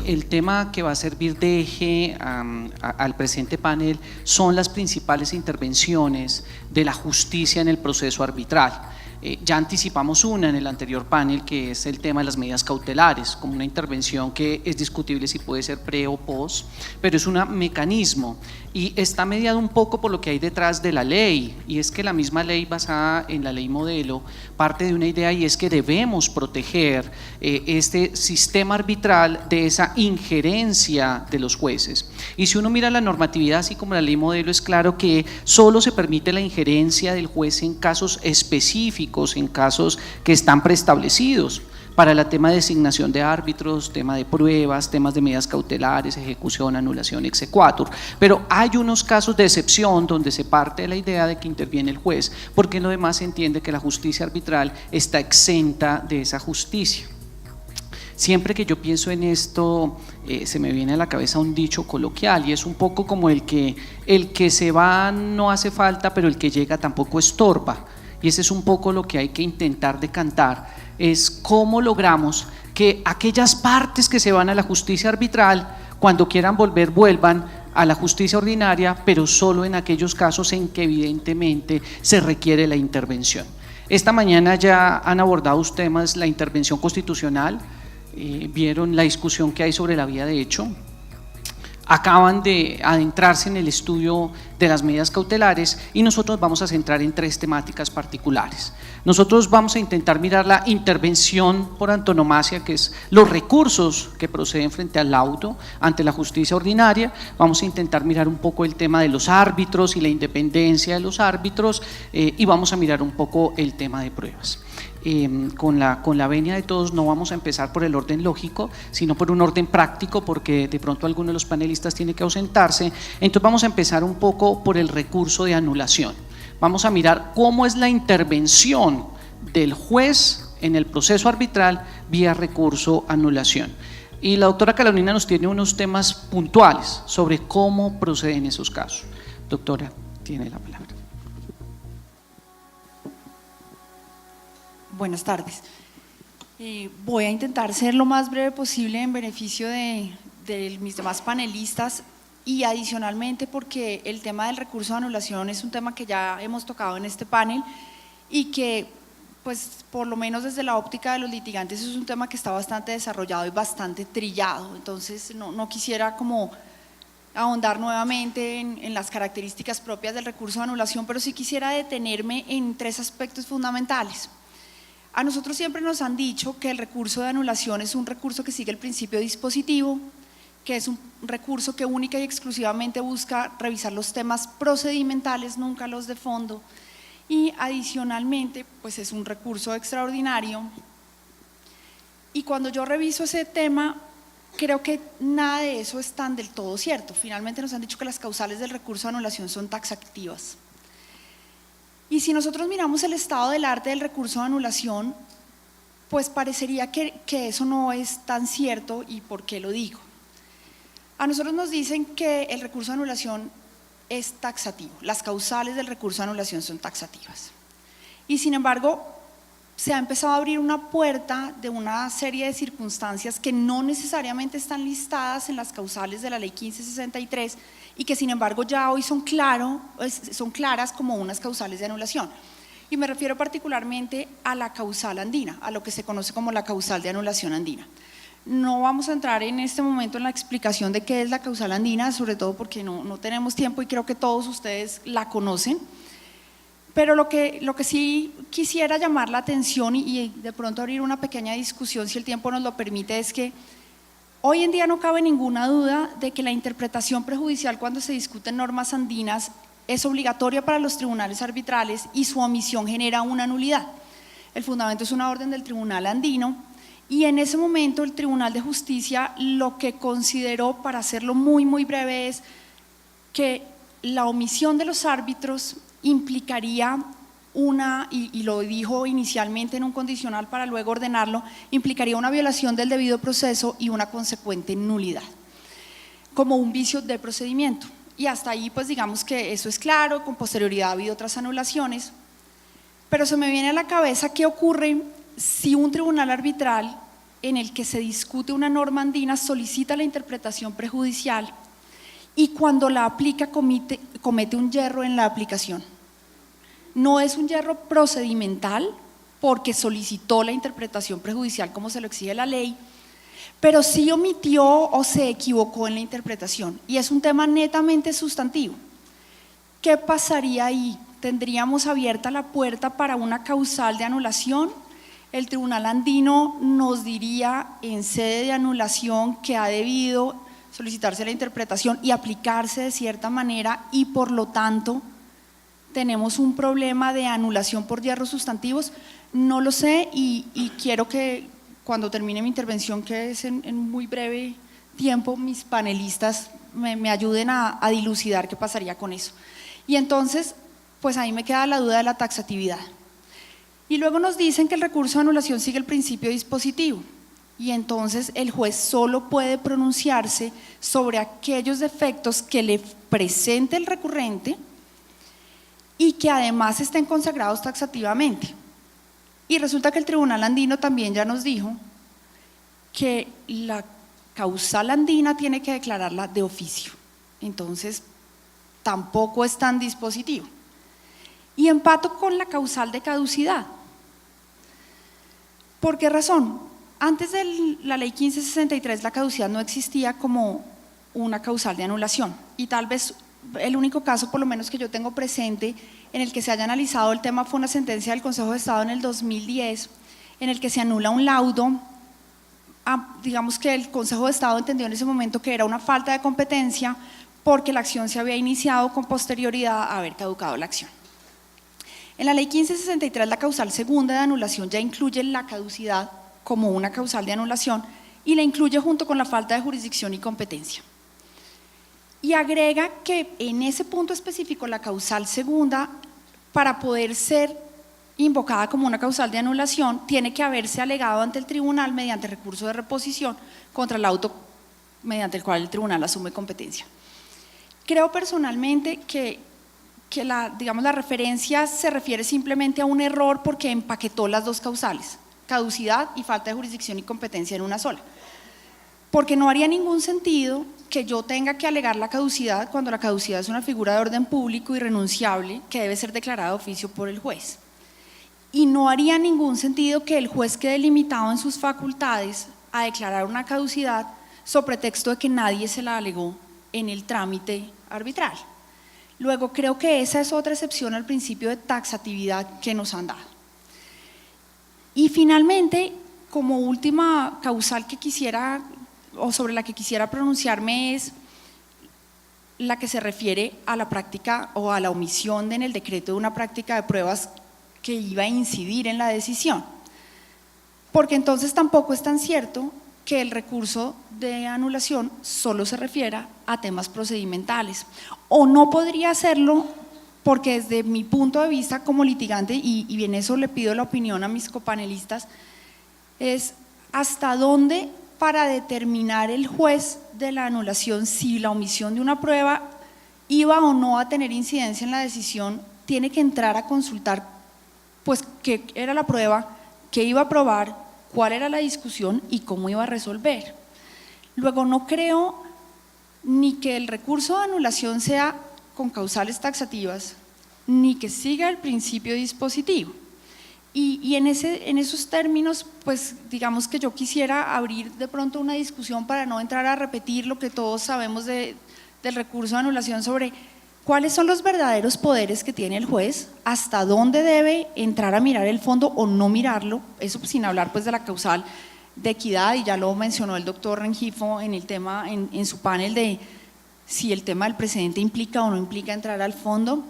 el tema que va a servir de eje al presente panel son las principales intervenciones de la justicia en el proceso arbitral. Ya anticipamos una en el anterior panel, que es el tema de las medidas cautelares, como una intervención que es discutible si puede ser pre o post, pero es un mecanismo y está mediado un poco por lo que hay detrás de la ley, y es que la misma ley basada en la ley modelo parte de una idea, y es que debemos proteger este sistema arbitral de esa injerencia de los jueces. Y si uno mira la normatividad, así como la ley modelo, es claro que solo se permite la injerencia del juez en casos específicos, en casos que están preestablecidos para el tema de designación de árbitros, tema de pruebas, temas de medidas cautelares, ejecución, anulación, exequatur. Pero hay unos casos de excepción donde se parte de la idea de que interviene el juez, porque en lo demás se entiende que la justicia arbitral está exenta de esa justicia. Siempre que yo pienso en esto, se me viene a la cabeza un dicho coloquial, y es un poco como el que se va no hace falta, pero el que llega tampoco estorba. Y ese es un poco lo que hay que intentar decantar, es cómo logramos que aquellas partes que se van a la justicia arbitral, cuando quieran volver, vuelvan a la justicia ordinaria, pero solo en aquellos casos en que evidentemente se requiere la intervención. Esta mañana ya han abordado los temas, la intervención constitucional, vieron la discusión que hay sobre la vía de hecho, acaban de adentrarse en el estudio de las medidas cautelares, y nosotros vamos a centrar en tres temáticas particulares. Nosotros vamos a intentar mirar la intervención por antonomasia, que es los recursos que proceden frente al laudo ante la justicia ordinaria. Vamos a intentar mirar un poco el tema de los árbitros y la independencia de los árbitros, y vamos a mirar un poco el tema de pruebas. Con la venia de todos, no vamos a empezar por el orden lógico, sino por un orden práctico, porque de pronto alguno de los panelistas tiene que ausentarse. Entonces vamos a empezar un poco por el recurso de anulación. Vamos a mirar cómo es la intervención del juez en el proceso arbitral vía recurso anulación. Y la doctora Carolina nos tiene unos temas puntuales sobre cómo proceden esos casos. Doctora, tiene la palabra. Buenas tardes. Voy a intentar ser lo más breve posible en beneficio de mis demás panelistas, y adicionalmente porque el tema del recurso de anulación es un tema que ya hemos tocado en este panel y que, pues, por lo menos desde la óptica de los litigantes, es un tema que está bastante desarrollado y bastante trillado. Entonces no quisiera como ahondar nuevamente en las características propias del recurso de anulación, pero sí quisiera detenerme en tres aspectos fundamentales. A nosotros siempre nos han dicho que el recurso de anulación es un recurso que sigue el principio dispositivo, que es un recurso que única y exclusivamente busca revisar los temas procedimentales, nunca los de fondo, y adicionalmente pues es un recurso extraordinario. Y cuando yo reviso ese tema, creo que nada de eso es tan del todo cierto. Finalmente nos han dicho que las causales del recurso de anulación son taxativas. Y si nosotros miramos el estado del arte del recurso de anulación, pues parecería que eso no es tan cierto. ¿Y por qué lo digo? A nosotros nos dicen que el recurso de anulación es taxativo, las causales del recurso de anulación son taxativas. Y sin embargo, se ha empezado a abrir una puerta de una serie de circunstancias que no necesariamente están listadas en las causales de la ley 1563 y que sin embargo ya hoy son claras como unas causales de anulación. Y me refiero particularmente a la causal andina, a lo que se conoce como la causal de anulación andina. No vamos a entrar en este momento en la explicación de qué es la causal andina, sobre todo porque no tenemos tiempo y creo que todos ustedes la conocen. Pero lo que sí quisiera llamar la atención y de pronto abrir una pequeña discusión, si el tiempo nos lo permite, es que hoy en día no cabe ninguna duda de que la interpretación prejudicial cuando se discuten normas andinas es obligatoria para los tribunales arbitrales y su omisión genera una nulidad. El fundamento es una orden del tribunal andino y en ese momento el Tribunal de Justicia lo que consideró, para hacerlo muy breve, es que la omisión de los árbitros implicaría y lo dijo inicialmente en un condicional para luego ordenarlo, implicaría una violación del debido proceso y una consecuente nulidad, como un vicio de procedimiento. Y hasta ahí pues digamos que eso es claro, con posterioridad ha habido otras anulaciones, pero se me viene a la cabeza qué ocurre si un tribunal arbitral en el que se discute una norma andina solicita la interpretación prejudicial y cuando la aplica comete un yerro en la aplicación. No es un yerro procedimental porque solicitó la interpretación prejudicial como se lo exige la ley, pero sí omitió o se equivocó en la interpretación y es un tema netamente sustantivo. ¿Qué pasaría ahí? ¿Tendríamos abierta la puerta para una causal de anulación? El Tribunal Andino nos diría en sede de anulación que ha debido solicitarse la interpretación y aplicarse de cierta manera y por lo tanto tenemos un problema de anulación por yerros sustantivos. No lo sé y quiero que cuando termine mi intervención, que es en muy breve tiempo, mis panelistas me ayuden a dilucidar qué pasaría con eso. Y entonces, pues ahí me queda la duda de la taxatividad. Y luego nos dicen que el recurso de anulación sigue el principio dispositivo y entonces el juez solo puede pronunciarse sobre aquellos defectos que le presente el recurrente y que además estén consagrados taxativamente. Y resulta que el Tribunal Andino también ya nos dijo que la causal andina tiene que declararla de oficio, entonces tampoco es tan dispositivo. Y empato con la causal de caducidad. ¿Por qué razón? Antes de la ley 1563 la caducidad no existía como una causal de anulación y tal vez el único caso, por lo menos que yo tengo presente, en el que se haya analizado el tema fue una sentencia del Consejo de Estado en el 2010, en el que se anula un laudo, digamos que el Consejo de Estado entendió en ese momento que era una falta de competencia porque la acción se había iniciado con posterioridad a haber caducado la acción. En la ley 1563 la causal segunda de anulación ya incluye la caducidad como una causal de anulación y la incluye junto con la falta de jurisdicción y competencia. Y agrega que en ese punto específico la causal segunda, para poder ser invocada como una causal de anulación, tiene que haberse alegado ante el tribunal mediante recurso de reposición contra el auto mediante el cual el tribunal asume competencia. Creo personalmente que la referencia se refiere simplemente a un error porque empaquetó las dos causales, caducidad y falta de jurisdicción y competencia en una sola. Porque no haría ningún sentido que yo tenga que alegar la caducidad cuando la caducidad es una figura de orden público irrenunciable que debe ser declarada de oficio por el juez. Y no haría ningún sentido que el juez quede limitado en sus facultades a declarar una caducidad sobre pretexto de que nadie se la alegó en el trámite arbitral. Luego creo que esa es otra excepción al principio de taxatividad que nos han dado. Y finalmente, como última causal que quisiera o sobre la que quisiera pronunciarme es la que se refiere a la práctica o a la omisión en el decreto de una práctica de pruebas que iba a incidir en la decisión. Porque entonces tampoco es tan cierto que el recurso de anulación solo se refiera a temas procedimentales, o no podría hacerlo porque desde mi punto de vista como litigante, y en eso le pido la opinión a mis copanelistas, es hasta dónde para determinar el juez de la anulación si la omisión de una prueba iba o no a tener incidencia en la decisión, tiene que entrar a consultar pues qué era la prueba, qué iba a probar, cuál era la discusión y cómo iba a resolver. Luego no creo ni que el recurso de anulación sea con causales taxativas, ni que siga el principio dispositivo. Y en esos términos, pues digamos que yo quisiera abrir de pronto una discusión para no entrar a repetir lo que todos sabemos del recurso de anulación sobre cuáles son los verdaderos poderes que tiene el juez, hasta dónde debe entrar a mirar el fondo o no mirarlo, eso sin hablar pues de la causal de equidad, y ya lo mencionó el doctor Rengifo en el tema, en su panel de si el tema del precedente implica o no implica entrar al fondo,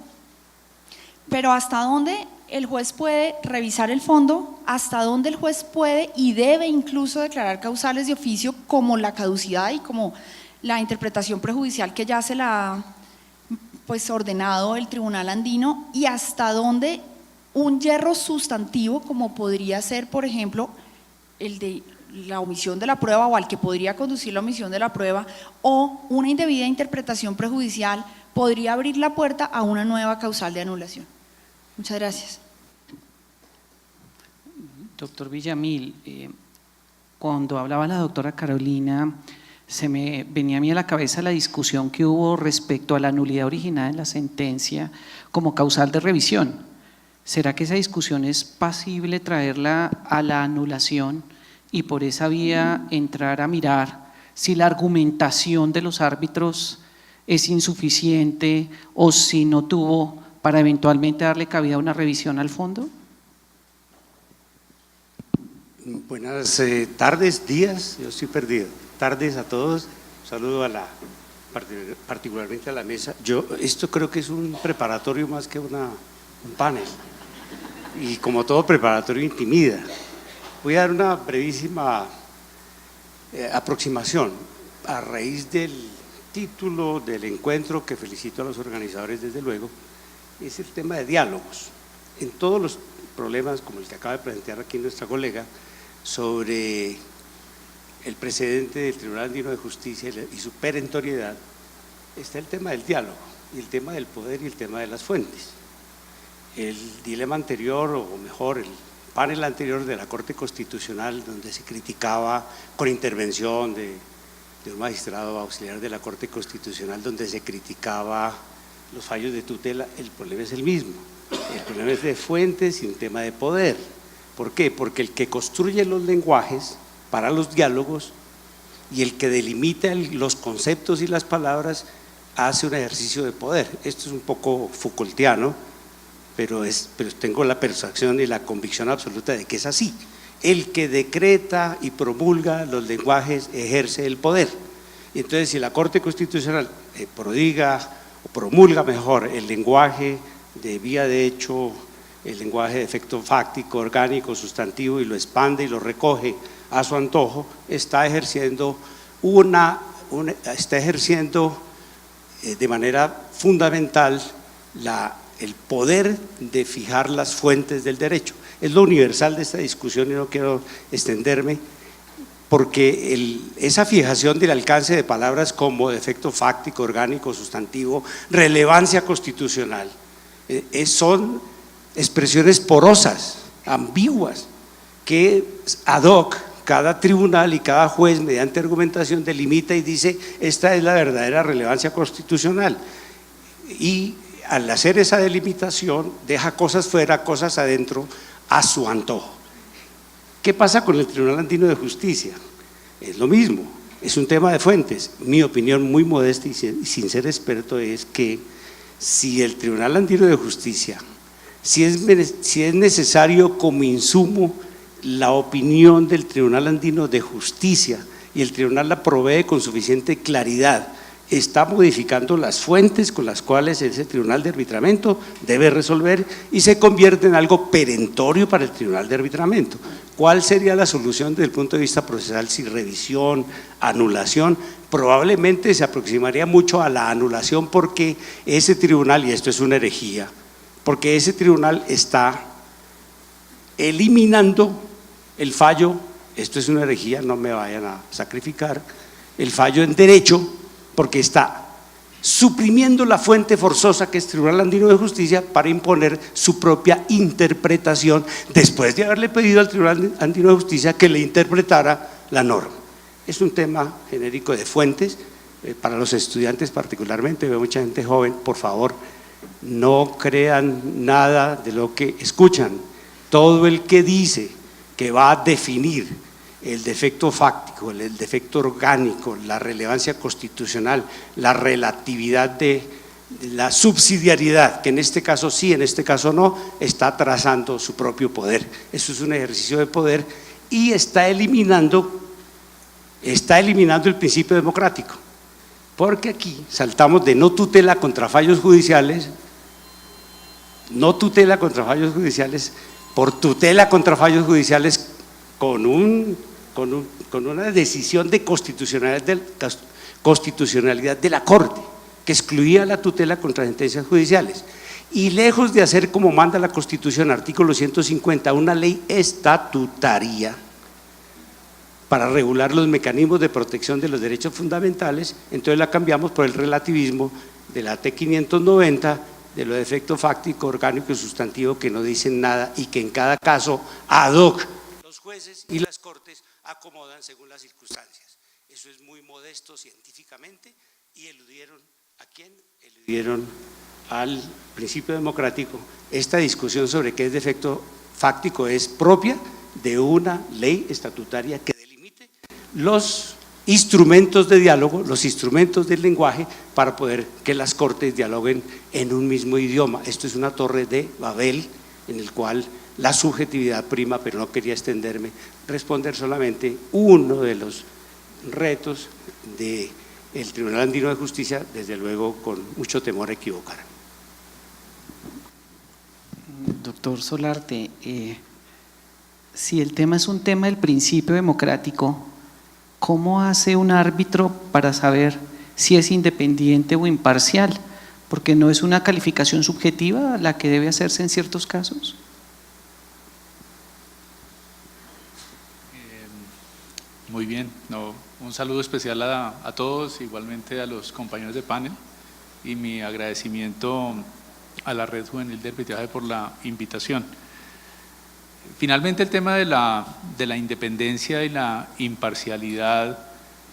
pero hasta dónde el juez puede revisar el fondo, hasta dónde el juez puede y debe incluso declarar causales de oficio como la caducidad y como la interpretación prejudicial que ya se la ha pues ordenado el Tribunal Andino, y hasta dónde un yerro sustantivo como podría ser por ejemplo el de la omisión de la prueba o al que podría conducir la omisión de la prueba o una indebida interpretación prejudicial podría abrir la puerta a una nueva causal de anulación. Muchas gracias. Doctor Villamil, Cuando hablaba la doctora Carolina, se me venía a mí a la cabeza la discusión que hubo respecto a la nulidad originada en la sentencia como causal de revisión. ¿Será que esa discusión es pasible traerla a la anulación y por esa vía entrar a mirar si la argumentación de los árbitros es insuficiente o si no tuvo para eventualmente darle cabida a una revisión al fondo? Buenas tardes, días, yo estoy perdido. Tardes a todos, saludo particularmente a la mesa. Esto creo que es un preparatorio más que un panel, y como todo preparatorio intimida. Voy a dar una brevísima aproximación a raíz del título del encuentro, que felicito a los organizadores desde luego. Es el tema de diálogos. En todos los problemas, como el que acaba de plantear aquí nuestra colega, sobre el precedente del Tribunal Andino de Justicia y su perentoriedad, está el tema del diálogo, y el tema del poder y el tema de las fuentes. El dilema anterior, o mejor, el panel anterior de la Corte Constitucional, donde se criticaba con intervención de un magistrado auxiliar de la Corte Constitucional, donde se criticaba los fallos de tutela, el problema es el mismo. El problema es de fuentes y un tema de poder. ¿Por qué? Porque el que construye los lenguajes para los diálogos y el que delimita los conceptos y las palabras hace un ejercicio de poder. Esto es un poco Foucaultiano, pero tengo la percepción y la convicción absoluta de que es así. El que decreta y promulga los lenguajes ejerce el poder. Y entonces, si la Corte Constitucional prodiga o promulga mejor el lenguaje de vía de hecho, el lenguaje de efecto fáctico, orgánico, sustantivo, y lo expande y lo recoge a su antojo, está ejerciendo de manera fundamental el poder de fijar las fuentes del derecho. Es lo universal de esta discusión y no quiero extenderme, porque esa fijación del alcance de palabras como efecto fáctico, orgánico, sustantivo, relevancia constitucional, son expresiones porosas, ambiguas, que ad hoc cada tribunal y cada juez, mediante argumentación, delimita y dice: esta es la verdadera relevancia constitucional. Y al hacer esa delimitación, deja cosas fuera, cosas adentro, a su antojo. ¿Qué pasa con el Tribunal Andino de Justicia? Es lo mismo, es un tema de fuentes. Mi opinión muy modesta y sin ser experto es que si el Tribunal Andino de Justicia, si es necesario como insumo la opinión del Tribunal Andino de Justicia y el tribunal la provee con suficiente claridad, está modificando las fuentes con las cuales ese tribunal de arbitramiento debe resolver y se convierte en algo perentorio para el tribunal de arbitramiento. ¿Cuál sería la solución desde el punto de vista procesal? Si revisión, anulación, probablemente se aproximaría mucho a la anulación, porque ese tribunal, y esto es una herejía, porque ese tribunal está eliminando el fallo, esto es una herejía, no me vayan a sacrificar, el fallo en derecho, porque está suprimiendo la fuente forzosa que es el Tribunal Andino de Justicia para imponer su propia interpretación, después de haberle pedido al Tribunal Andino de Justicia que le interpretara la norma. Es un tema genérico de fuentes, para los estudiantes particularmente, veo mucha gente joven, por favor, no crean nada de lo que escuchan. Todo el que dice que va a definir el defecto fáctico, el defecto orgánico, la relevancia constitucional, la relatividad de la subsidiariedad, que en este caso sí, en este caso no, está trazando su propio poder. Eso es un ejercicio de poder y está eliminando el principio democrático, porque aquí saltamos de no tutela contra fallos judiciales, por tutela contra fallos judiciales con una decisión de constitucionalidad de la Corte, que excluía la tutela contra sentencias judiciales. Y lejos de hacer como manda la Constitución, artículo 150, una ley estatutaria para regular los mecanismos de protección de los derechos fundamentales, entonces la cambiamos por el relativismo de la T590, de lo de efecto fáctico, orgánico y sustantivo, que no dicen nada y que en cada caso ad hoc los jueces y las cortes acomodan según las circunstancias. Eso es muy modesto científicamente y eludieron ¿a quién? Eludieron al principio democrático. Esta discusión sobre qué es defecto fáctico es propia de una ley estatutaria que delimite los instrumentos de diálogo, los instrumentos del lenguaje para poder que las cortes dialoguen en un mismo idioma. Esto es una torre de Babel en el cual la subjetividad prima, pero no quería extenderme, responder solamente uno de los retos del Tribunal Andino de Justicia, desde luego con mucho temor a equivocar. Doctor Solarte, si el tema es un tema del principio democrático, ¿cómo hace un árbitro para saber si es independiente o imparcial? Porque no es una calificación subjetiva la que debe hacerse en ciertos casos. Muy bien, un saludo especial a todos, igualmente a los compañeros de panel, y mi agradecimiento a la Red Juvenil de Arbitraje por la invitación. Finalmente, el tema de la independencia y la imparcialidad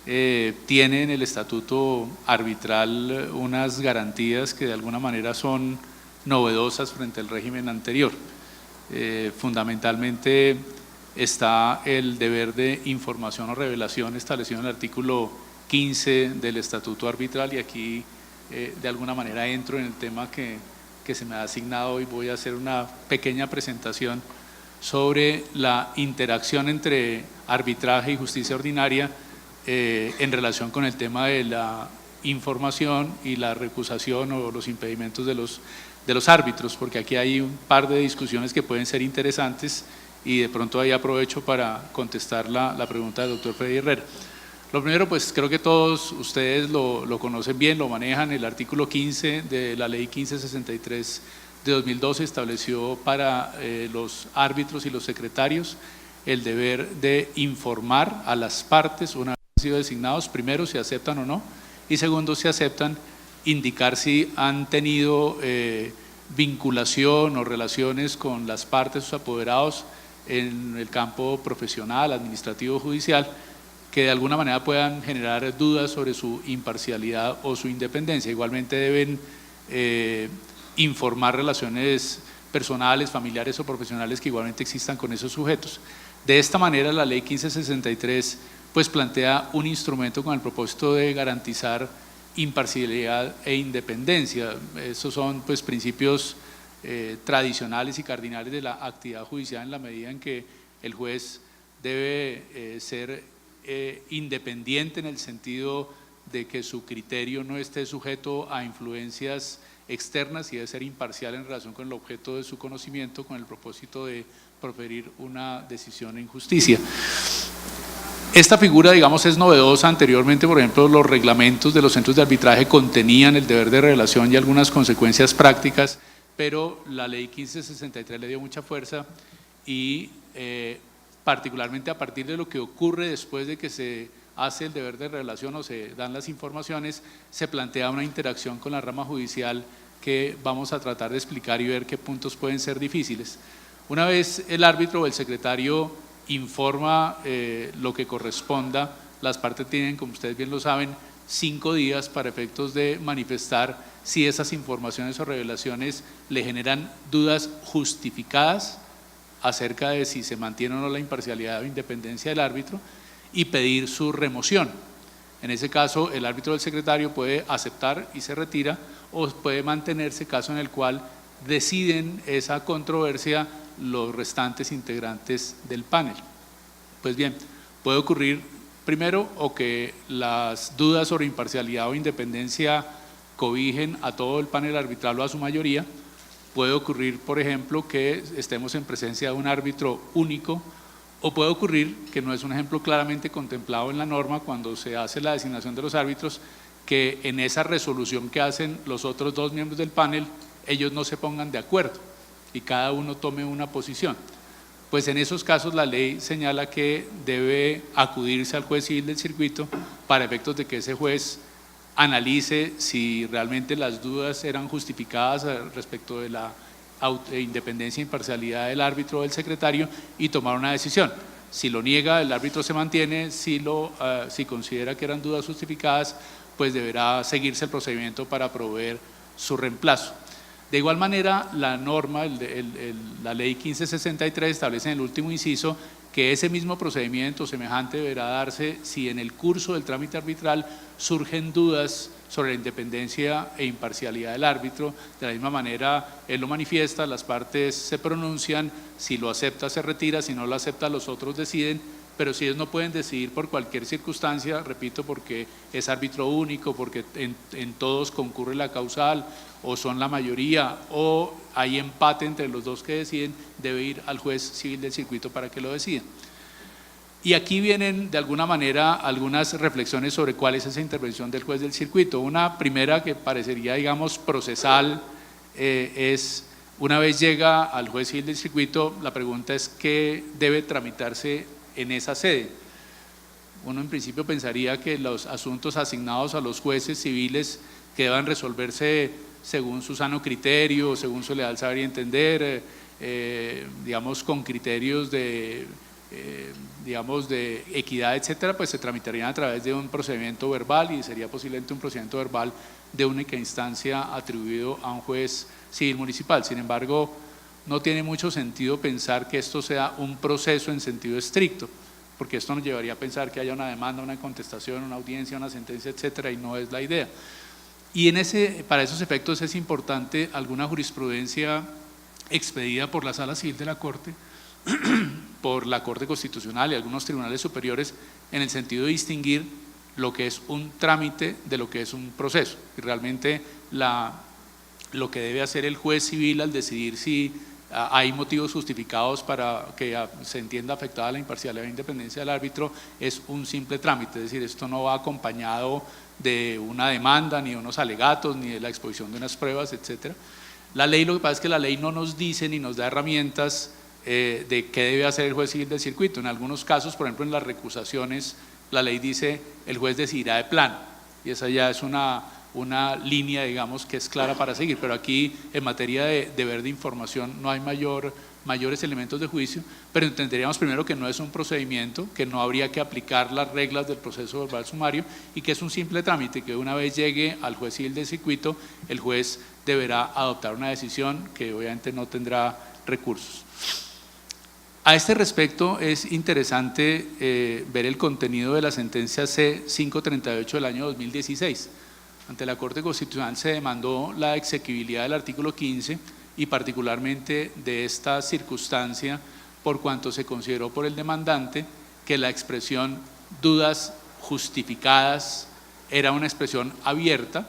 tiene en el estatuto arbitral unas garantías que de alguna manera son novedosas frente al régimen anterior. Fundamentalmente está el deber de información o revelación establecido en el artículo 15 del estatuto arbitral, y aquí de alguna manera entro en el tema que se me ha asignado y voy a hacer una pequeña presentación sobre la interacción entre arbitraje y justicia ordinaria en relación con el tema de la información y la recusación o los impedimentos de los árbitros, porque aquí hay un par de discusiones que pueden ser interesantes y de pronto ahí aprovecho para contestar la pregunta del doctor Freddy Herrera. Lo primero, pues creo que todos ustedes lo conocen bien, lo manejan. El artículo 15 de la ley 1563 de 2012 estableció para los árbitros y los secretarios el deber de informar a las partes una vez han sido designados, primero si aceptan o no, y segundo si aceptan, indicar si han tenido vinculación o relaciones con las partes, sus apoderados en el campo profesional, administrativo, judicial, que de alguna manera puedan generar dudas sobre su imparcialidad o su independencia. Igualmente deben informar relaciones personales, familiares o profesionales que igualmente existan con esos sujetos. De esta manera, la ley 1563 pues plantea un instrumento con el propósito de garantizar imparcialidad e independencia. Esos son pues principios tradicionales y cardinales de la actividad judicial, en la medida en que el juez debe ser independiente en el sentido de que su criterio no esté sujeto a influencias externas y debe ser imparcial en relación con el objeto de su conocimiento, con el propósito de proferir una decisión en justicia. Esta figura, digamos, es novedosa. Anteriormente, por ejemplo, los reglamentos de los centros de arbitraje contenían el deber de revelación y algunas consecuencias prácticas, pero la ley 1563 le dio mucha fuerza y particularmente a partir de lo que ocurre después de que se hace el deber de revelación o se dan las informaciones, se plantea una interacción con la rama judicial que vamos a tratar de explicar y ver qué puntos pueden ser difíciles. Una vez el árbitro o el secretario informa lo que corresponda, las partes tienen, como ustedes bien lo saben, 5 días para efectos de manifestar si esas informaciones o revelaciones le generan dudas justificadas acerca de si se mantiene o no la imparcialidad o independencia del árbitro, y pedir su remoción. En ese caso, el árbitro o el secretario puede aceptar y se retira, o puede mantenerse, caso en el cual deciden esa controversia los restantes integrantes del panel. Pues bien, puede ocurrir primero o que las dudas sobre imparcialidad o independencia cobijen a todo el panel arbitral o a su mayoría. Puede ocurrir, por ejemplo, que estemos en presencia de un árbitro único, o puede ocurrir, que no es un ejemplo claramente contemplado en la norma cuando se hace la designación de los árbitros, que en esa resolución que hacen los otros 2 miembros del panel, ellos no se pongan de acuerdo y cada uno tome una posición. Pues en esos casos la ley señala que debe acudirse al juez civil del circuito para efectos de que ese juez analice si realmente las dudas eran justificadas respecto de la independencia e imparcialidad del árbitro o del secretario y tomar una decisión. Si lo niega, el árbitro se mantiene. Si considera que eran dudas justificadas, pues deberá seguirse el procedimiento para proveer su reemplazo. De igual manera, la norma, la ley 1563 establece en el último inciso que ese mismo procedimiento semejante deberá darse si en el curso del trámite arbitral surgen dudas sobre la independencia e imparcialidad del árbitro. De la misma manera, él lo manifiesta, las partes se pronuncian, si lo acepta se retira, si no lo acepta los otros deciden, pero si ellos no pueden decidir por cualquier circunstancia, repito, porque es árbitro único, porque en todos concurre la causal, o son la mayoría, o hay empate entre los dos que deciden, debe ir al juez civil del circuito para que lo decida. Y aquí vienen de alguna manera algunas reflexiones sobre cuál es esa intervención del juez del circuito. Una primera que parecería, digamos, procesal, es una vez llega al juez civil del circuito, la pregunta es qué debe tramitarse en esa sede. Uno en principio pensaría que los asuntos asignados a los jueces civiles que deban resolverse según su sano criterio, según su leal saber y entender, digamos con criterios de equidad, etcétera, pues se tramitarían a través de un procedimiento verbal y sería posiblemente un procedimiento verbal de única instancia atribuido a un juez civil municipal. Sin embargo, no tiene mucho sentido pensar que esto sea un proceso en sentido estricto, porque esto nos llevaría a pensar que haya una demanda, una contestación, una audiencia, una sentencia, etcétera, y no es la idea. Y para esos efectos es importante alguna jurisprudencia expedida por la Sala Civil de la Corte, por la Corte Constitucional y algunos tribunales superiores, en el sentido de distinguir lo que es un trámite de lo que es un proceso. Y realmente lo que debe hacer el juez civil al decidir si hay motivos justificados para que se entienda afectada la imparcialidad e independencia del árbitro es un simple trámite, es decir, esto no va acompañado de una demanda, ni de unos alegatos, ni de la exposición de unas pruebas, etcétera. La ley, lo que pasa es que la ley no nos dice ni nos da herramientas de qué debe hacer el juez civil del circuito. En algunos casos, por ejemplo en las recusaciones, la ley dice el juez decidirá de plano, y esa ya es una línea, digamos, que es clara para seguir, pero aquí en materia de deber de información no hay mayores elementos de juicio, pero entenderíamos primero que no es un procedimiento, que no habría que aplicar las reglas del proceso verbal sumario y que es un simple trámite, que una vez llegue al juez civil del circuito, el juez deberá adoptar una decisión que obviamente no tendrá recursos. A este respecto es interesante ver el contenido de la sentencia C-538 del año 2016. Ante la Corte Constitucional se demandó la exequibilidad del artículo 15 y particularmente de esta circunstancia por cuanto se consideró por el demandante que la expresión dudas justificadas era una expresión abierta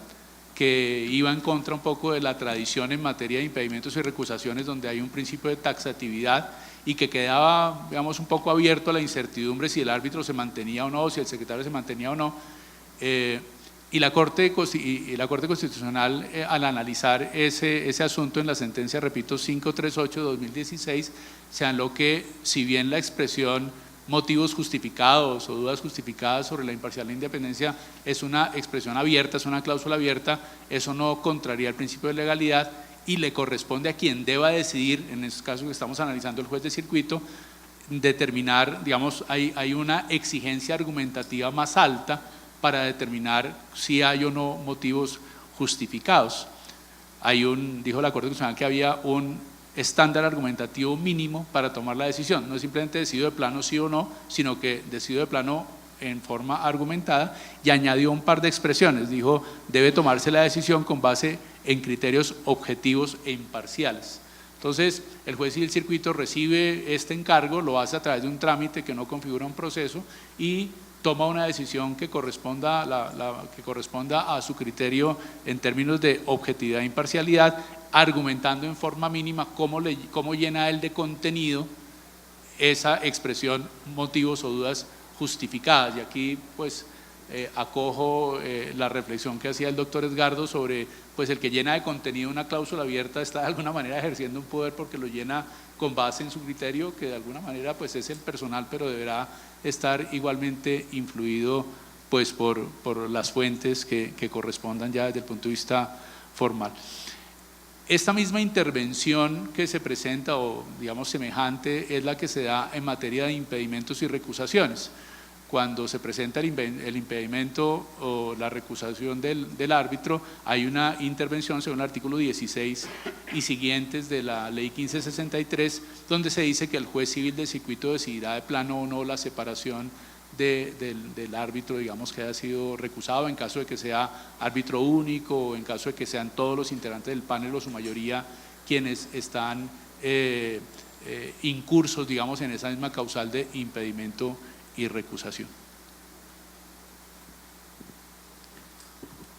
que iba en contra un poco de la tradición en materia de impedimentos y recusaciones, donde hay un principio de taxatividad y que quedaba, digamos, un poco abierto a la incertidumbre si el árbitro se mantenía o no, si el secretario se mantenía o no. Y la Corte Constitucional, al analizar ese asunto en la sentencia, repito, 538 de 2016, señaló que si bien la expresión motivos justificados o dudas justificadas sobre la imparcialidad e independencia es una expresión abierta, es una cláusula abierta, eso no contraría el principio de legalidad y le corresponde a quien deba decidir, en este caso que estamos analizando el juez de circuito, determinar, digamos, hay una exigencia argumentativa más alta para determinar si hay o no motivos justificados. Dijo la Corte Constitucional que había un estándar argumentativo mínimo para tomar la decisión, no es simplemente decido de plano sí o no, sino que decido de plano en forma argumentada y añadió un par de expresiones, dijo debe tomarse la decisión con base en criterios objetivos e imparciales. Entonces, el juez civil del circuito recibe este encargo, lo hace a través de un trámite que no configura un proceso y toma una decisión que corresponda a su criterio en términos de objetividad e imparcialidad, argumentando en forma mínima cómo llena él de contenido esa expresión motivos o dudas justificadas. Y aquí pues acojo la reflexión que hacía el doctor Edgardo sobre pues el que llena de contenido una cláusula abierta está de alguna manera ejerciendo un poder porque lo llena con base en su criterio, que de alguna manera pues es el personal, pero deberá estar igualmente influido pues por las fuentes que correspondan ya desde el punto de vista formal. Esta misma intervención que se presenta, o digamos semejante, es la que se da en materia de impedimentos y recusaciones. Cuando se presenta el impedimento o la recusación del árbitro, hay una intervención según el artículo 16 y siguientes de la ley 1563, donde se dice que el juez civil de circuito decidirá de plano o no la separación del árbitro, digamos, que haya sido recusado, en caso de que sea árbitro único o en caso de que sean todos los integrantes del panel o su mayoría quienes están incursos, digamos, en esa misma causal de impedimento y recusación.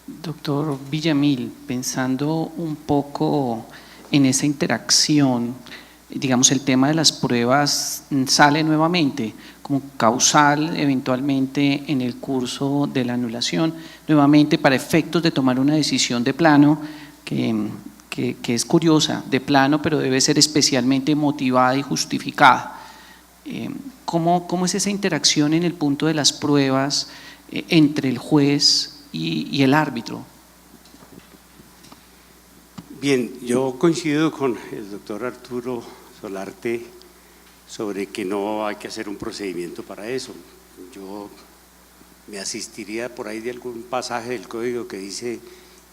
Doctor Villamil, pensando un poco en esa interacción, digamos, el tema de las pruebas sale nuevamente como causal eventualmente en el curso de la anulación, nuevamente para efectos de tomar una decisión de plano que es curiosa, de plano, pero debe ser especialmente motivada y justificada. ¿Cómo es esa interacción en el punto de las pruebas entre el juez y el árbitro? Bien, yo coincido con el doctor Arturo Solarte sobre que no hay que hacer un procedimiento para eso. Yo me asistiría por ahí de algún pasaje del código que dice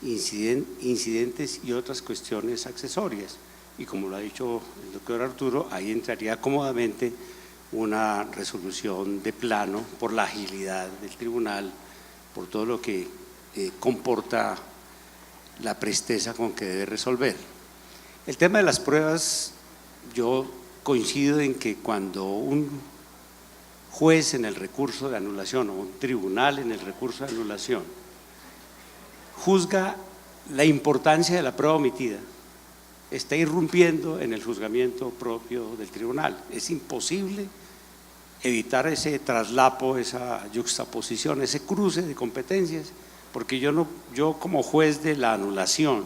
incidentes y otras cuestiones accesorias, y como lo ha dicho el doctor Arturo, ahí entraría cómodamente una resolución de plano por la agilidad del tribunal, por todo lo que comporta la presteza con que debe resolver. El tema de las pruebas, yo coincido en que cuando un juez en el recurso de anulación o un tribunal en el recurso de anulación juzga la importancia de la prueba omitida, está irrumpiendo en el juzgamiento propio del tribunal. Es imposible evitar ese traslapo, esa yuxtaposición, ese cruce de competencias, porque yo como juez de la anulación,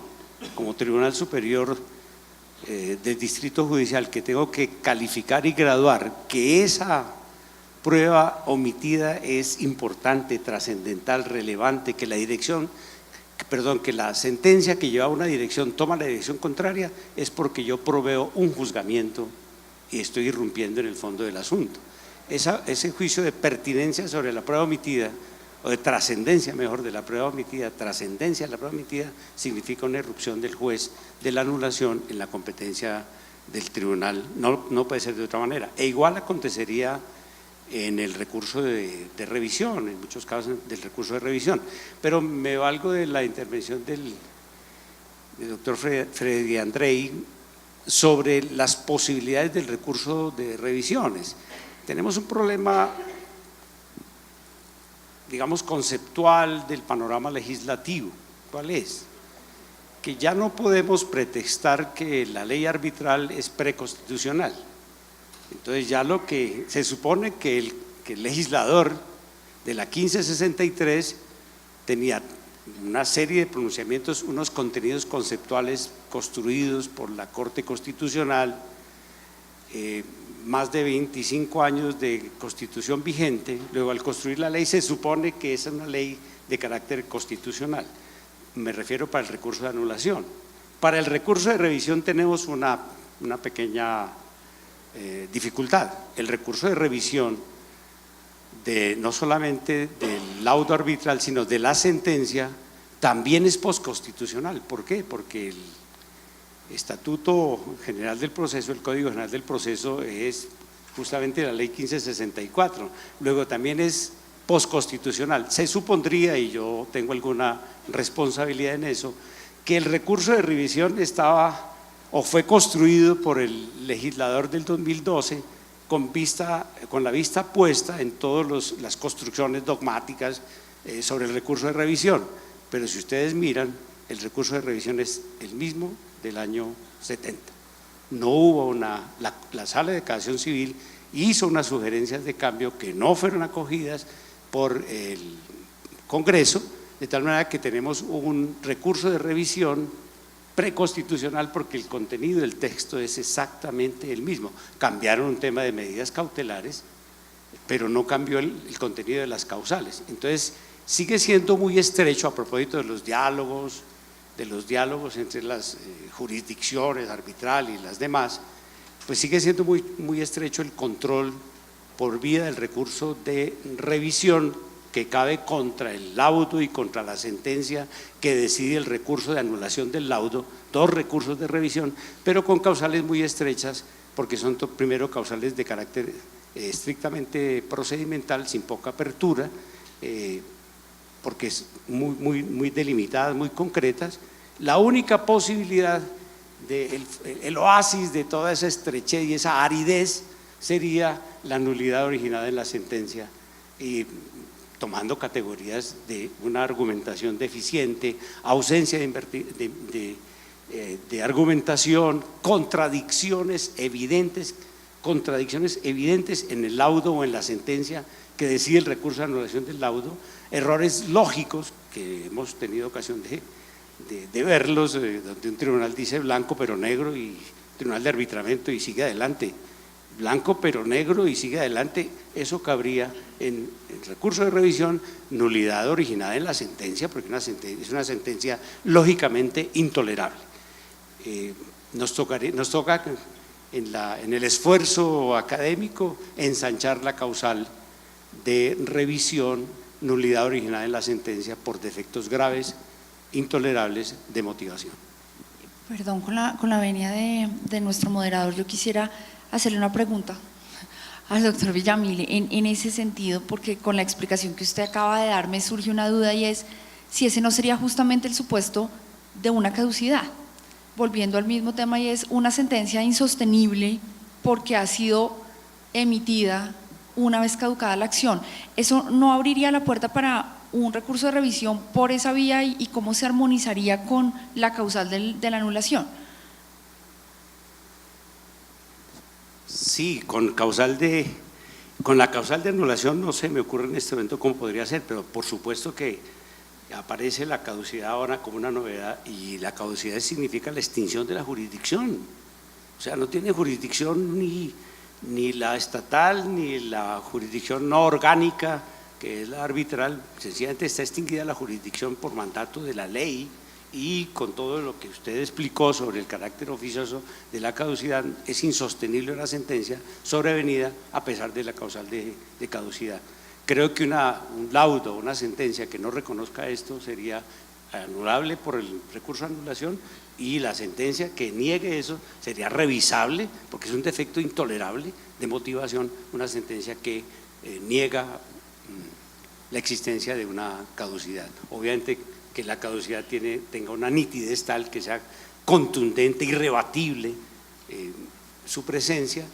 como Tribunal Superior del Distrito Judicial, que tengo que calificar y graduar que esa prueba omitida es importante, trascendental, relevante, que que la sentencia que lleva una dirección toma la dirección contraria, es porque yo proveo un juzgamiento y estoy irrumpiendo en el fondo del asunto. Ese juicio de pertinencia sobre la prueba omitida, o de trascendencia mejor de la prueba omitida, trascendencia de la prueba omitida, significa una irrupción del juez de la anulación en la competencia del tribunal, no puede ser de otra manera. E igual acontecería en el recurso de revisión, en muchos casos del recurso de revisión. Pero me valgo de la intervención del doctor Freddy Andrei sobre las posibilidades del recurso de revisiones. Tenemos un problema, digamos, conceptual del panorama legislativo. ¿Cuál es? Que ya no podemos pretextar que la ley arbitral es preconstitucional. Entonces ya lo que se supone que el legislador de la 1563 tenía una serie de pronunciamientos, unos contenidos conceptuales construidos por la Corte Constitucional, más de 25 años de constitución vigente. Luego, al construir la ley, se supone que es una ley de carácter constitucional. Me refiero para el recurso de anulación. Para el recurso de revisión tenemos una pequeña dificultad. El recurso de revisión no solamente del laudo arbitral, sino de la sentencia, también es posconstitucional. ¿Por qué? Porque el Estatuto General del Proceso, el Código General del Proceso, es justamente la ley 1564. Luego también es posconstitucional. Se supondría, y yo tengo alguna responsabilidad en eso, que el recurso de revisión estaba o fue construido por el legislador del 2012 con la vista puesta en todas las construcciones dogmáticas sobre el recurso de revisión. Pero si ustedes miran, el recurso de revisión es el mismo del año 70. No hubo la Sala de Casación Civil hizo unas sugerencias de cambio que no fueron acogidas por el Congreso, de tal manera que tenemos un recurso de revisión preconstitucional porque el contenido del texto es exactamente el mismo. Cambiaron un tema de medidas cautelares, pero no cambió el contenido de las causales. Entonces, sigue siendo muy estrecho a propósito de los diálogos de los diálogos entre las jurisdicciones, arbitral y las demás, pues sigue siendo muy estrecho el control por vía del recurso de revisión que cabe contra el laudo y contra la sentencia que decide el recurso de anulación del laudo, dos recursos de revisión, pero con causales muy estrechas, porque son primero causales de carácter estrictamente procedimental, sin poca apertura, porque es muy delimitadas, muy concretas. La única posibilidad el oasis de toda esa estrechez y esa aridez sería la nulidad originada en la sentencia, y tomando categorías de una argumentación deficiente, ausencia de argumentación, contradicciones evidentes en el laudo o en la sentencia que decide el recurso de anulación del laudo, errores lógicos que hemos tenido ocasión de verlos, donde un tribunal dice blanco pero negro y tribunal de arbitramiento y sigue adelante, blanco pero negro y sigue adelante. Eso cabría en el recurso de revisión, nulidad originada en la sentencia, porque es una sentencia lógicamente intolerable. Nos toca en el esfuerzo académico ensanchar la causal de revisión, nulidad originada en la sentencia por defectos graves, intolerables de motivación. Perdón, con la venia de nuestro moderador, yo quisiera hacerle una pregunta al doctor Villamil en ese sentido, porque con la explicación que usted acaba de dar me surge una duda, y es si ese no sería justamente el supuesto de una caducidad, volviendo al mismo tema, y es una sentencia insostenible porque ha sido emitida una vez caducada la acción. ¿Eso no abriría la puerta para un recurso de revisión por esa vía, y cómo se armonizaría con la causal de la anulación? Sí, con la causal de anulación no se me ocurre en este momento cómo podría ser, pero por supuesto que aparece la caducidad ahora como una novedad, y la caducidad significa la extinción de la jurisdicción. O sea, no tiene jurisdicción ni la estatal ni la jurisdicción no orgánica, que es la arbitral. Sencillamente está extinguida la jurisdicción por mandato de la ley, y con todo lo que usted explicó sobre el carácter oficioso de la caducidad, es insostenible una sentencia sobrevenida a pesar de la causal de caducidad. Creo que un laudo, una sentencia que no reconozca esto sería anulable por el recurso de anulación, y la sentencia que niegue eso sería revisable, porque es un defecto intolerable de motivación, una sentencia que niega la existencia de una caducidad. Obviamente que la caducidad tenga una nitidez tal que sea contundente, irrebatible su presencia,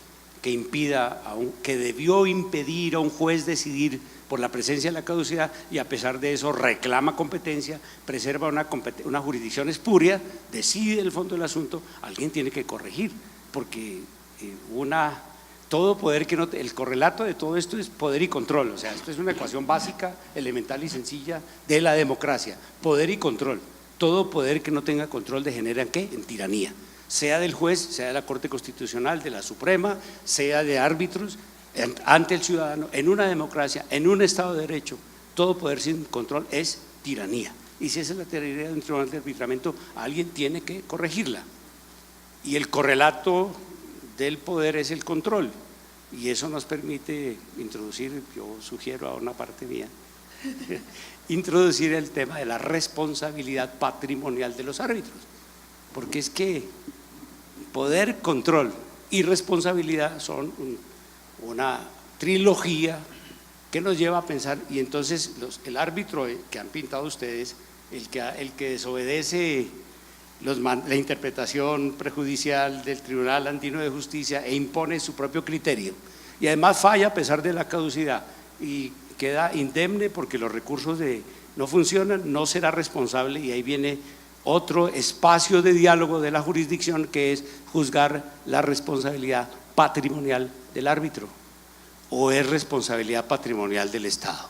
que debió impedir a un juez decidir por la presencia de la caducidad, y a pesar de eso reclama competencia, preserva una jurisdicción espuria, decide el fondo del asunto. Alguien tiene que corregir, porque todo poder que no, el correlato de todo esto es poder y control. O sea, esto es una ecuación básica, elemental y sencilla de la democracia: poder y control. Todo poder que no tenga control degenera ¿en qué? En tiranía, sea del juez, sea de la Corte Constitucional, de la Suprema, sea de árbitros, ante el ciudadano. En una democracia, en un Estado de Derecho, todo poder sin control es tiranía, y si esa es la tiranía de un tribunal de arbitramiento, alguien tiene que corregirla, y el correlato del poder es el control, y eso nos permite introducir, yo sugiero a una parte mía, introducir el tema de la responsabilidad patrimonial de los árbitros, porque es que poder, control y responsabilidad son una trilogía que nos lleva a pensar. Y entonces el árbitro que han pintado ustedes, el que desobedece la interpretación prejudicial del Tribunal Andino de Justicia e impone su propio criterio, y además falla a pesar de la caducidad y queda indemne porque los recursos no funcionan, no será responsable. Y ahí viene otro espacio de diálogo de la jurisdicción, que es juzgar la responsabilidad patrimonial del árbitro, o es responsabilidad patrimonial del Estado.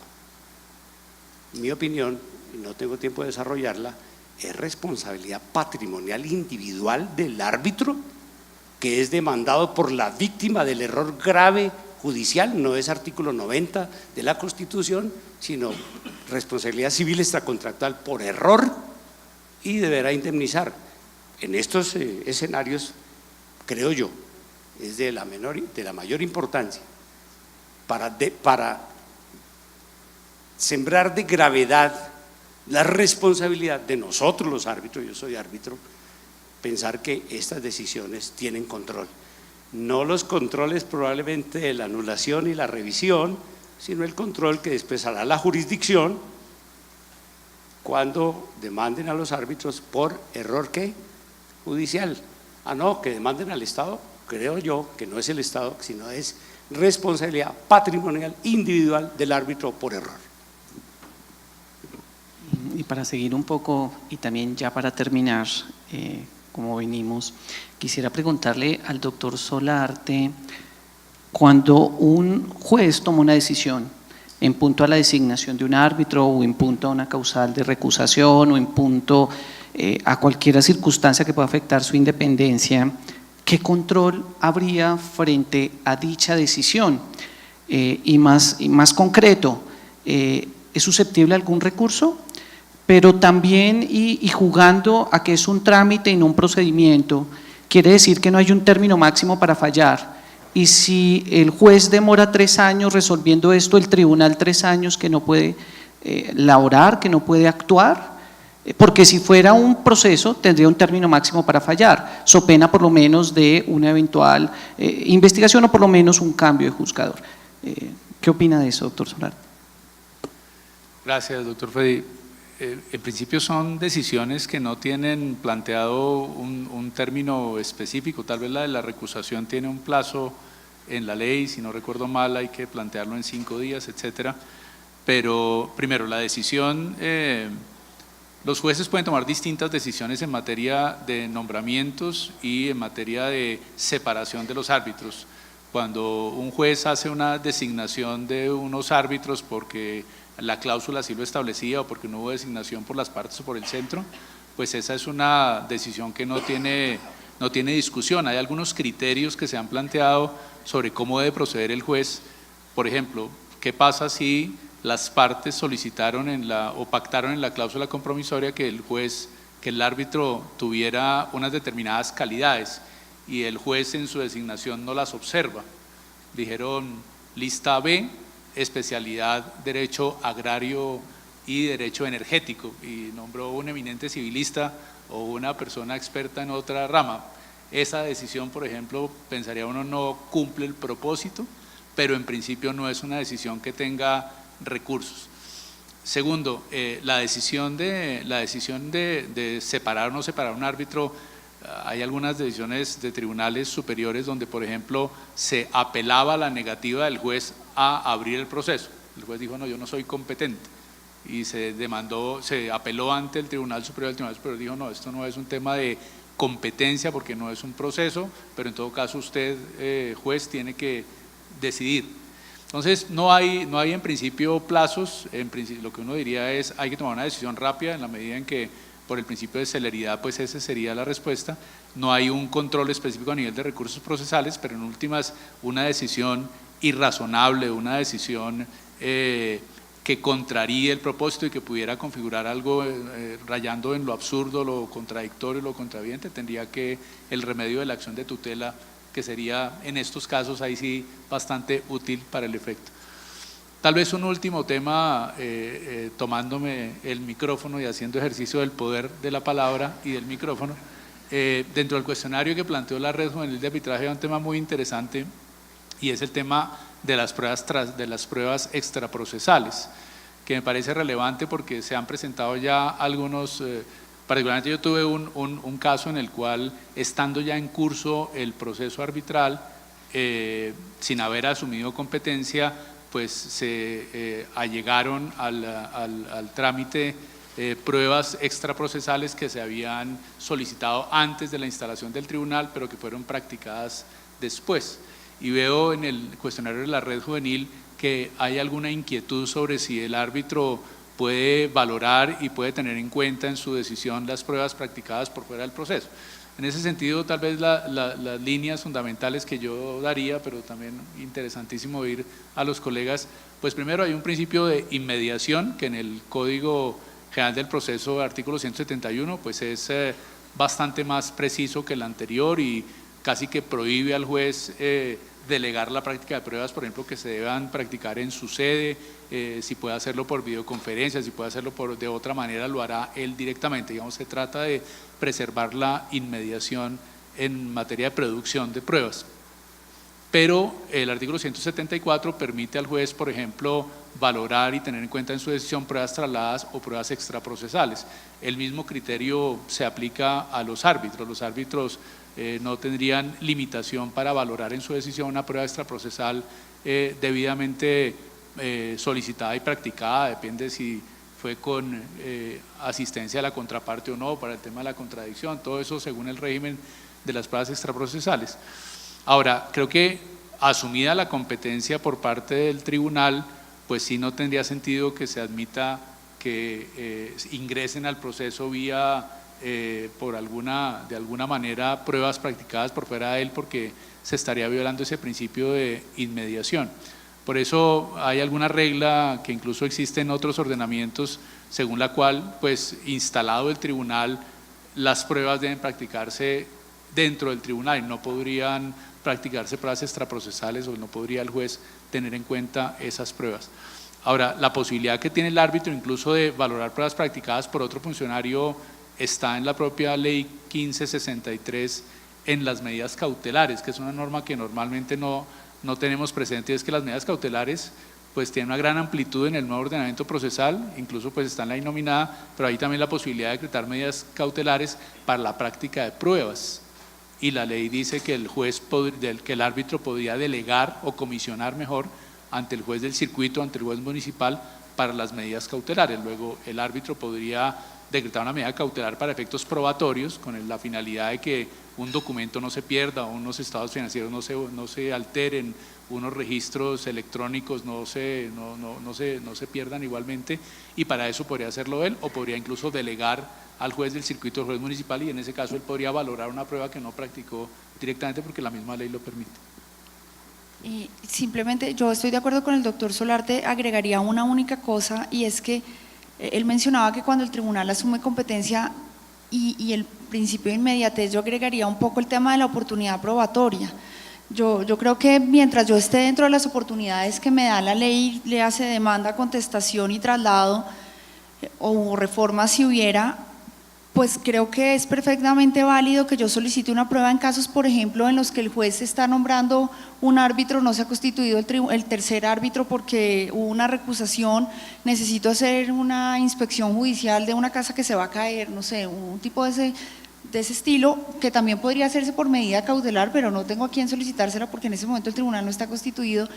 En mi opinión, y no tengo tiempo de desarrollarla, es responsabilidad patrimonial individual del árbitro, que es demandado por la víctima del error grave judicial. No es artículo 90 de la Constitución, sino responsabilidad civil extracontractual por error y deberá indemnizar. En estos escenarios, creo yo, es de la mayor importancia para sembrar de gravedad la responsabilidad de nosotros los árbitros, yo soy árbitro, pensar que estas decisiones tienen control. No los controles probablemente de la anulación y la revisión, sino el control que después hará la jurisdicción cuando demanden a los árbitros por error ¿qué? Judicial. No, que demanden al Estado, creo yo que no es el Estado, sino es responsabilidad patrimonial individual del árbitro por error. Y para seguir un poco, y también ya para terminar, como venimos, quisiera preguntarle al doctor Solarte, cuando un juez toma una decisión en punto a la designación de un árbitro o en punto a una causal de recusación o en punto a cualquier circunstancia que pueda afectar su independencia, ¿qué control habría frente a dicha decisión? Y más concreto, ¿es susceptible a algún recurso? Pero también, y jugando a que es un trámite y no un procedimiento, quiere decir que no hay un término máximo para fallar. Y si el juez demora 3 años resolviendo esto, el tribunal 3 años que no puede laborar, que no puede actuar, porque si fuera un proceso tendría un término máximo para fallar, so pena por lo menos de una eventual investigación o por lo menos un cambio de juzgador. ¿Qué opina de eso, doctor Solarte? Gracias, doctor Freddy. En principio son decisiones que no tienen planteado un término específico, tal vez la de la recusación tiene un plazo en la ley, si no recuerdo mal hay que plantearlo en 5 días, etcétera, pero primero la decisión, los jueces pueden tomar distintas decisiones en materia de nombramientos y en materia de separación de los árbitros. Cuando un juez hace una designación de unos árbitros porque la cláusula así lo establecía o porque no hubo designación por las partes o por el centro, pues esa es una decisión que no tiene discusión. Hay algunos criterios que se han planteado sobre cómo debe proceder el juez. Por ejemplo, ¿qué pasa si las partes solicitaron o pactaron en la cláusula compromisoria que el árbitro tuviera unas determinadas calidades y el juez en su designación no las observa? Dijeron lista B, especialidad derecho agrario y derecho energético, y nombró un eminente civilista o una persona experta en otra rama. Esa decisión, por ejemplo, pensaría uno no cumple el propósito, pero en principio no es una decisión que tenga recursos. Segundo, la decisión de separar o no separar un árbitro, hay algunas decisiones de tribunales superiores donde, por ejemplo, se apelaba la negativa del juez a abrir el proceso. El juez dijo, no, yo no soy competente, y se apeló ante el Tribunal Superior dijo, no, esto no es un tema de competencia porque no es un proceso, pero en todo caso usted, juez, tiene que decidir. Entonces, no hay en principio plazos. En principio, lo que uno diría es, hay que tomar una decisión rápida en la medida en que, por el principio de celeridad, pues esa sería la respuesta. No hay un control específico a nivel de recursos procesales, pero en últimas una decisión irrazonable, una decisión que contraríe el propósito y que pudiera configurar algo rayando en lo absurdo, lo contradictorio, lo contraviente, tendría que el remedio de la acción de tutela, que sería en estos casos ahí sí bastante útil para el efecto. Tal vez un último tema, tomándome el micrófono y haciendo ejercicio del poder de la palabra y del micrófono. Dentro del cuestionario que planteó la Red Juvenil de Arbitraje hay un tema muy interesante y es el tema de las pruebas extraprocesales, que me parece relevante porque se han presentado ya algunos, particularmente yo tuve un caso en el cual, estando ya en curso el proceso arbitral, sin haber asumido competencia, pues se allegaron al trámite pruebas extraprocesales que se habían solicitado antes de la instalación del tribunal, pero que fueron practicadas después. Y veo en el cuestionario de la Red Juvenil que hay alguna inquietud sobre si el árbitro puede valorar y puede tener en cuenta en su decisión las pruebas practicadas por fuera del proceso. En ese sentido, tal vez las líneas fundamentales que yo daría, pero también interesantísimo oír a los colegas, pues primero hay un principio de inmediación que en el Código general del proceso, artículo 171, pues es bastante más preciso que el anterior y casi que prohíbe al juez delegar la práctica de pruebas, por ejemplo, que se deban practicar en su sede, si puede hacerlo por videoconferencia, si puede hacerlo de otra manera, lo hará él directamente. Digamos, se trata de preservar la inmediación en materia de producción de pruebas. Pero el artículo 174 permite al juez, por ejemplo, valorar y tener en cuenta en su decisión pruebas trasladadas o pruebas extraprocesales. El mismo criterio se aplica a los árbitros. Los árbitros no tendrían limitación para valorar en su decisión una prueba extraprocesal debidamente solicitada y practicada, depende si fue con asistencia de la contraparte o no, para el tema de la contradicción, todo eso según el régimen de las pruebas extraprocesales. Ahora, creo que asumida la competencia por parte del tribunal, pues sí no tendría sentido que se admita que ingresen al proceso vía, de alguna manera, pruebas practicadas por fuera de él, porque se estaría violando ese principio de inmediación. Por eso hay alguna regla que incluso existe en otros ordenamientos, según la cual, pues, instalado el tribunal, las pruebas deben practicarse dentro del tribunal y no podrían practicarse pruebas extraprocesales o no podría el juez tener en cuenta esas pruebas. Ahora, la posibilidad que tiene el árbitro incluso de valorar pruebas practicadas por otro funcionario está en la propia ley 1563 en las medidas cautelares, que es una norma que normalmente no tenemos presente, y es que las medidas cautelares pues tienen una gran amplitud en el nuevo ordenamiento procesal, incluso pues está en la nominada, pero hay también la posibilidad de decretar medidas cautelares para la práctica de pruebas. Y la ley dice que el árbitro podría delegar o comisionar mejor ante el juez del circuito, ante el juez municipal, para las medidas cautelares. Luego el árbitro podría decretar una medida cautelar para efectos probatorios con la finalidad de que un documento no se pierda, unos estados financieros no se alteren, unos registros electrónicos no se pierdan igualmente, y para eso podría hacerlo él o podría incluso delegar al juez del circuito, al juez municipal, y en ese caso él podría valorar una prueba que no practicó directamente porque la misma ley lo permite. Y simplemente yo estoy de acuerdo con el doctor Solarte, agregaría una única cosa, y es que él mencionaba que cuando el tribunal asume competencia y el principio de inmediatez, yo agregaría un poco el tema de la oportunidad probatoria. Yo creo que mientras yo esté dentro de las oportunidades que me da la ley, le hace demanda, contestación y traslado, o reforma si hubiera, pues creo que es perfectamente válido que yo solicite una prueba en casos, por ejemplo, en los que el juez está nombrando un árbitro, no se ha constituido el tercer árbitro porque hubo una recusación, necesito hacer una inspección judicial de una casa que se va a caer, no sé, un tipo de ese estilo, que también podría hacerse por medida cautelar, pero no tengo a quién solicitársela porque en ese momento el tribunal no está constituido.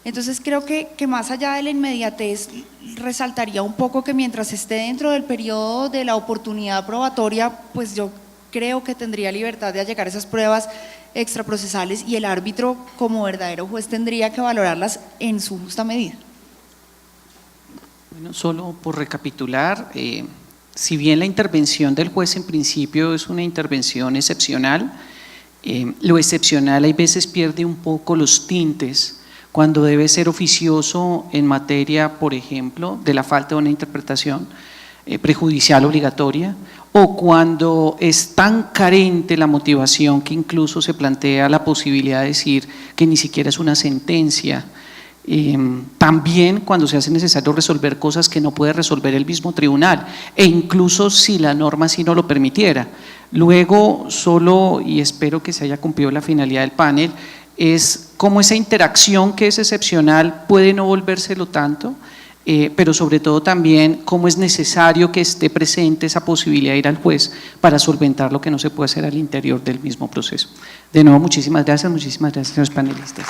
Entonces creo que más allá de la inmediatez, resaltaría un poco que mientras esté dentro del periodo de la oportunidad probatoria, pues yo creo que tendría libertad de allegar esas pruebas extraprocesales y el árbitro como verdadero juez tendría que valorarlas en su justa medida. Bueno, solo por recapitular, si bien la intervención del juez en principio es una intervención excepcional, lo excepcional hay veces pierde un poco los tintes cuando debe ser oficioso en materia, por ejemplo, de la falta de una interpretación prejudicial obligatoria, o cuando es tan carente la motivación que incluso se plantea la posibilidad de decir que ni siquiera es una sentencia. También cuando se hace necesario resolver cosas que no puede resolver el mismo tribunal, e incluso si la norma así no lo permitiera. Luego, solo, y espero que se haya cumplido la finalidad del panel, es cómo esa interacción que es excepcional puede no volvérselo tanto, pero sobre todo también cómo es necesario que esté presente esa posibilidad de ir al juez para solventar lo que no se puede hacer al interior del mismo proceso. De nuevo, muchísimas gracias a los panelistas.